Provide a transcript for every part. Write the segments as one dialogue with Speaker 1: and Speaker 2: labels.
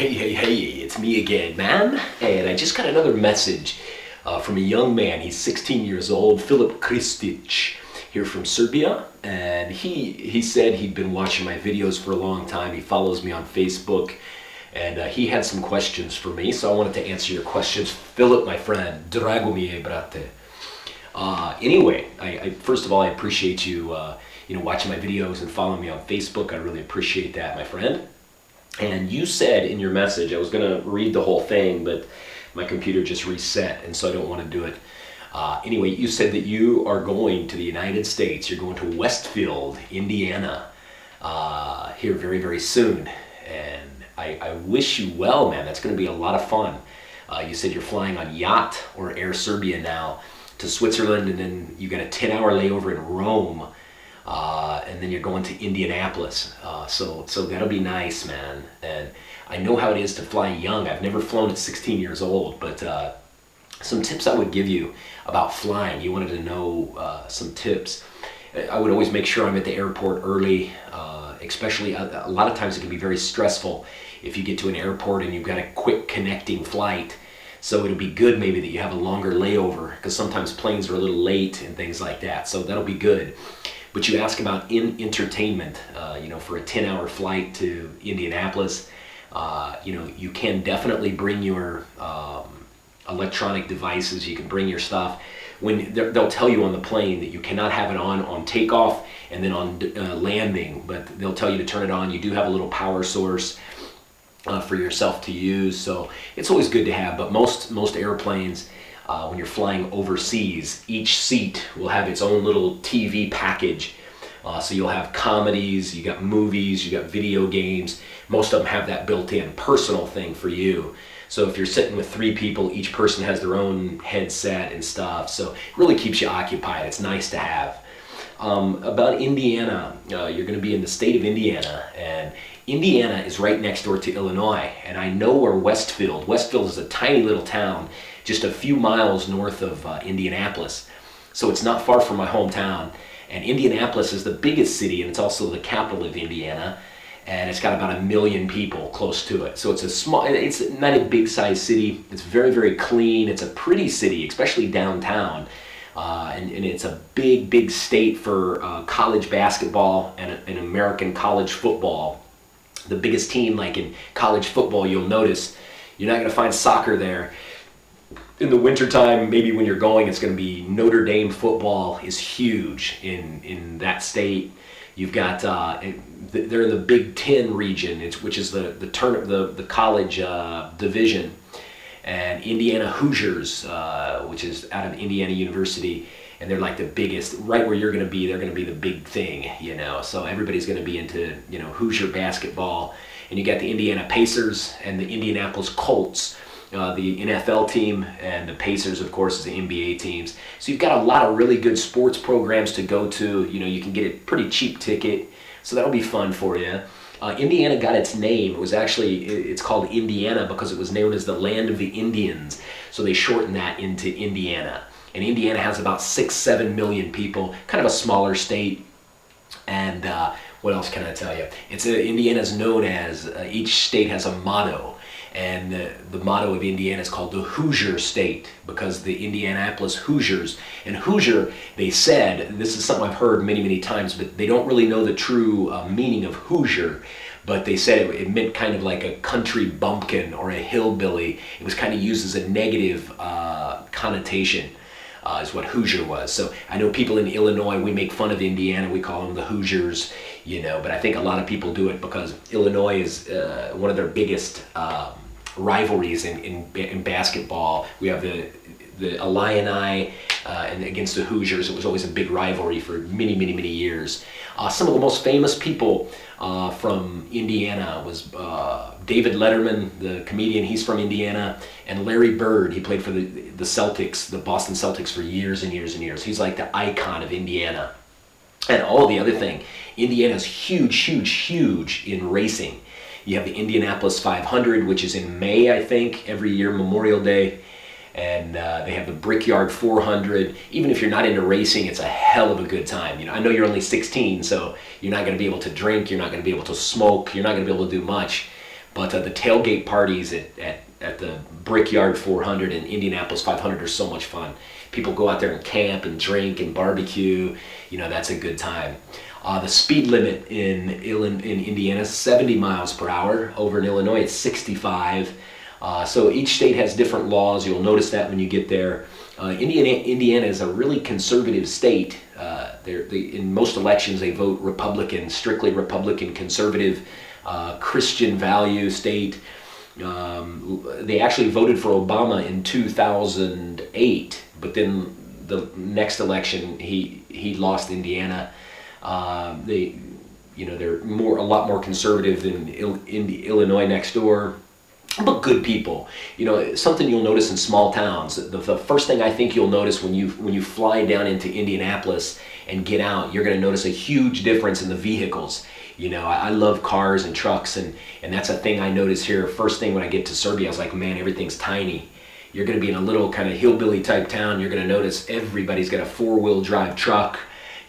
Speaker 1: Hey, it's me again, man. And I just got another message from a young man. He's 16 years old, Filip here from Serbia. And he said he'd been watching my videos for a long time. He follows me on Facebook. And he had some questions for me, so I wanted to answer your questions. Filip, my friend, drago mi je, brate. Anyway, I first of all, I appreciate you, watching my videos and following me on Facebook. I really appreciate that, my friend. And you said in your message, I was going to read the whole thing, but my computer just reset, and so I don't want to do it. Anyway, you said that you are going to the United States. You're going to Westfield, Indiana, here very, very soon. And I wish you well, man. That's going to be a lot of fun. You said you're flying on Yacht or Air Serbia now to Switzerland, and then you got a 10-hour layover in Rome, and then you're going to Indianapolis. So that'll be nice, man. And I know how it is to fly young. I've never flown at 16 years old, but some tips I would give you about flying. You wanted to know some tips. I would always make sure I'm at the airport early, especially a lot of times it can be very stressful if you get to an airport and you've got a quick connecting flight. So it'll be good maybe that you have a longer layover, because sometimes planes are a little late and things like that. So that'll be good. But you ask about entertainment, for a 10-hour flight to Indianapolis, you can definitely bring your electronic devices. You can bring your stuff. When they'll tell you on the plane that you cannot have it on takeoff and then on landing, but they'll tell you to turn it on. You do have a little power source for yourself to use, so it's always good to have. But most airplanes, when you're flying overseas, each seat will have its own little TV package. So you'll have comedies, you got movies, you got video games. Most of them have that built-in personal thing for you. So if you're sitting with 3 people, each person has their own headset and stuff. So it really keeps you occupied. It's nice to have. About Indiana, you're going to be in the state of Indiana, and Indiana is right next door to Illinois. And I know where Westfield is a tiny little town just a few miles north of Indianapolis. So it's not far from my hometown. And Indianapolis is the biggest city, and it's also the capital of Indiana. And it's got about 1 million people close to it. So it's not a big size city. It's very, very clean. It's a pretty city, especially downtown. And it's a big state for college basketball and American college football. The biggest team, like in college football, you'll notice you're not going to find soccer there. In the wintertime, maybe when you're going, it's going to be Notre Dame football is huge in that state. You've got they're in the Big Ten region, which is the college division, and Indiana Hoosiers, which is out of Indiana University, and they're like the biggest. Right where you're going to be, they're going to be the big thing, So everybody's going to be into Hoosier basketball, and you got the Indiana Pacers and the Indianapolis Colts. The NFL team, and the Pacers, of course, is the NBA teams. So you've got a lot of really good sports programs to go to. You can get a pretty cheap ticket, so that'll be fun for you. Indiana got its name. It's called Indiana because it was known as the land of the Indians. So they shortened that into Indiana. And Indiana has about 6-7 million people, kind of a smaller state. And what else can I tell you? Indiana's known as, each state has a motto. And the motto of Indiana is called the Hoosier State, because the Indianapolis Hoosiers, and Hoosier, they said, this is something I've heard many times, but they don't really know the true meaning of Hoosier, but they said it meant kind of like a country bumpkin or a hillbilly. It was kind of used as a negative connotation. Is what Hoosier was. So I know people in Illinois, we make fun of Indiana, we call them the Hoosiers, but I think a lot of people do it because Illinois is one of their biggest rivalries in basketball. We have the Illini and against the Hoosiers. It was always a big rivalry for many years. Some of the most famous people from Indiana was David Letterman, the comedian. He's from Indiana, and Larry Bird. He played for the Celtics, the Boston Celtics, for years and years. He's like the icon of Indiana. And the other thing, Indiana's huge in racing. You have the Indianapolis 500, which is in May, I think, every year, Memorial Day. And they have the Brickyard 400. Even if you're not into racing, it's a hell of a good time. I know you're only 16, so you're not going to be able to drink, you're not going to be able to smoke, you're not going to be able to do much. But the tailgate parties at the Brickyard 400 and Indianapolis 500 are so much fun. People go out there and camp and drink and barbecue. That's a good time. The speed limit in Indiana is 70 miles per hour. Over in Illinois, it's 65. So each state has different laws. You'll notice that when you get there. Indiana is a really conservative state. In most elections, they vote Republican, strictly Republican, conservative, Christian value state. They actually voted for Obama in 2008, but then the next election he lost Indiana. They're a lot more conservative than Illinois next door. But good people. Something you'll notice in small towns. The first thing I think you'll notice when you fly down into Indianapolis and get out, you're going to notice a huge difference in the vehicles. I love cars and trucks, and that's a thing I notice here. First thing when I get to Serbia, I was like, man, everything's tiny. You're going to be in a little kind of hillbilly type town. You're going to notice everybody's got a 4-wheel drive truck.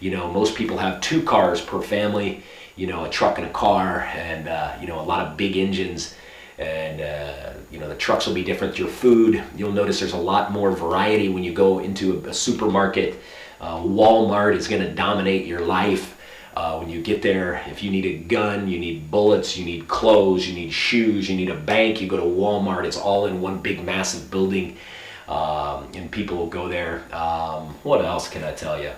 Speaker 1: Most people have 2 cars per family. A truck and a car, and a lot of big engines. And the trucks will be different. Your food, you'll notice there's a lot more variety when you go into a supermarket. Walmart is going to dominate your life when you get there. If you need a gun, you need bullets, you need clothes, you need shoes, you need a bank, you go to Walmart. It's all in one big massive building, and people will go there. What else can I tell you?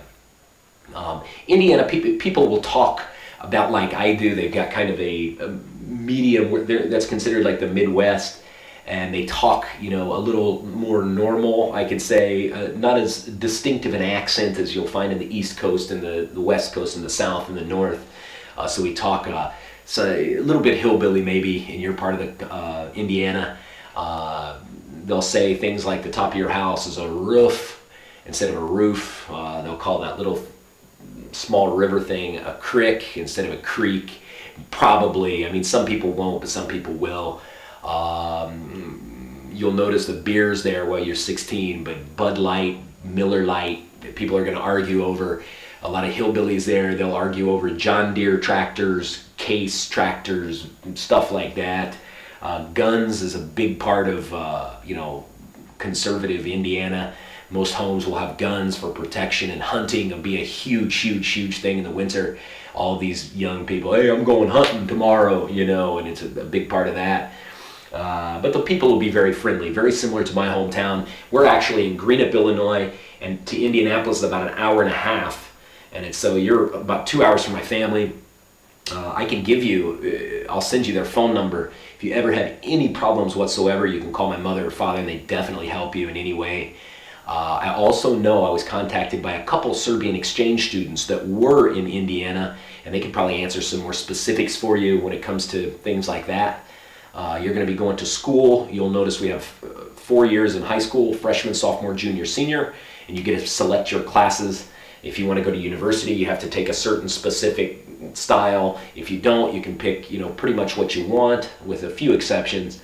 Speaker 1: Indiana, people will talk about like I do. They've got kind of a medium that's considered like the Midwest, and they talk a little more normal, I could say, not as distinctive an accent as you'll find in the East Coast and the West Coast and the South and the North. So we talk so a little bit hillbilly maybe in your part of the Indiana. They'll say things like the top of your house is a roof instead of a roof. They'll call that little small river thing a crick instead of a creek. Probably, some people won't, but some people will. You'll notice the beers there while you're 16, but Bud Light, Miller Light, people are going to argue over. A lot of hillbillies there, they'll argue over John Deere tractors, Case tractors, stuff like that. Guns is a big part of, conservative Indiana. Most homes will have guns for protection, and hunting will be a huge thing in the winter. All these young people, hey, I'm going hunting tomorrow, and it's a big part of that. But the people will be very friendly, very similar to my hometown. We're actually in Greenup, Illinois, and to Indianapolis is about an hour and a half. And so you're about 2 hours from my family. I can give you, I'll send you their phone number. If you ever have any problems whatsoever, you can call my mother or father, and they definitely help you in any way. I also know I was contacted by a couple Serbian exchange students that were in Indiana, and they could probably answer some more specifics for you when it comes to things like that. You're going to be going to school. You'll notice we have 4 years in high school, freshman, sophomore, junior, senior, and you get to select your classes. If you want to go to university, you have to take a certain specific style. If you don't, you can pick, pretty much what you want, with a few exceptions.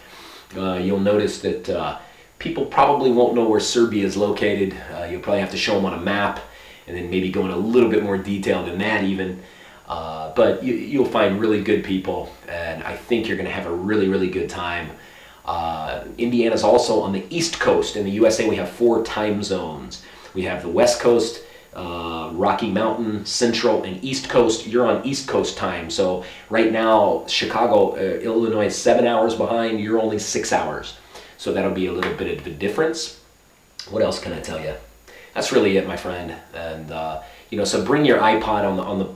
Speaker 1: You'll notice that people probably won't know where Serbia is located. You'll probably have to show them on a map, and then maybe go in a little bit more detail than that even. But you'll find really good people, and I think you're going to have a really good time. Indiana's also on the East Coast. In the USA, we have 4 time zones. We have the West Coast, Rocky Mountain, Central, and East Coast. You're on East Coast time. So right now, Chicago, Illinois is 7 hours behind. You're only 6 hours. So that'll be a little bit of a difference. What else can I tell you? That's really it, my friend. And so bring your iPod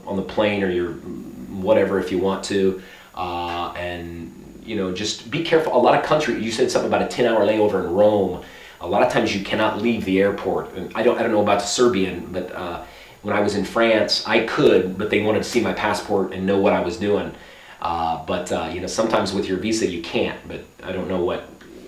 Speaker 1: on the plane, or your whatever if you want to, and just be careful. A lot of countries, you said something about a 10-hour layover in Rome. A lot of times you cannot leave the airport. And I don't know about the Serbian, but when I was in France, I could, but they wanted to see my passport and know what I was doing. But sometimes with your visa you can't. But I don't know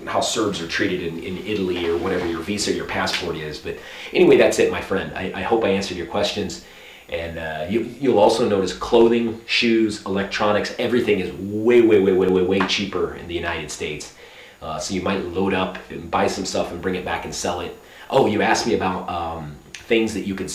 Speaker 1: how Serbs are treated in Italy, or whatever your visa, your passport is. But anyway, that's it, my friend. I hope I answered your questions. And you'll also notice clothing, shoes, electronics, everything is way cheaper in the United States. So you might load up and buy some stuff and bring it back and sell it. Oh, you asked me about things that you can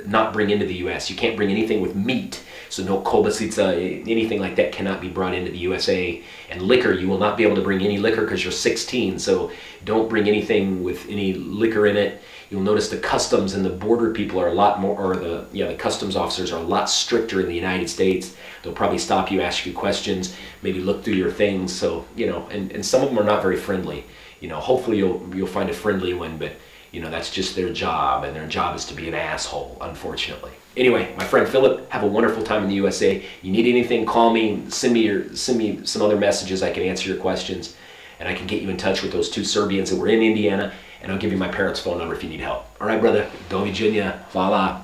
Speaker 1: not bring into the U.S. You can't bring anything with meat. So no kobasica, anything like that cannot be brought into the USA. And liquor, you will not be able to bring any liquor because you're 16. So don't bring anything with any liquor in it. You'll notice the customs and the border people are a lot more, or the customs officers are a lot stricter in the United States. They'll probably stop you, ask you questions, maybe look through your things. So, and some of them are not very friendly. Hopefully you'll find a friendly one, but that's just their job, and their job is to be an asshole, unfortunately. Anyway, my friend Filip, have a wonderful time in the USA. You need anything, call me, send me some other messages. I can answer your questions, and I can get you in touch with those 2 Serbians that were in Indiana, and I'll give you my parents' phone number if you need help. All right, brother. Do viđenja. Hvala.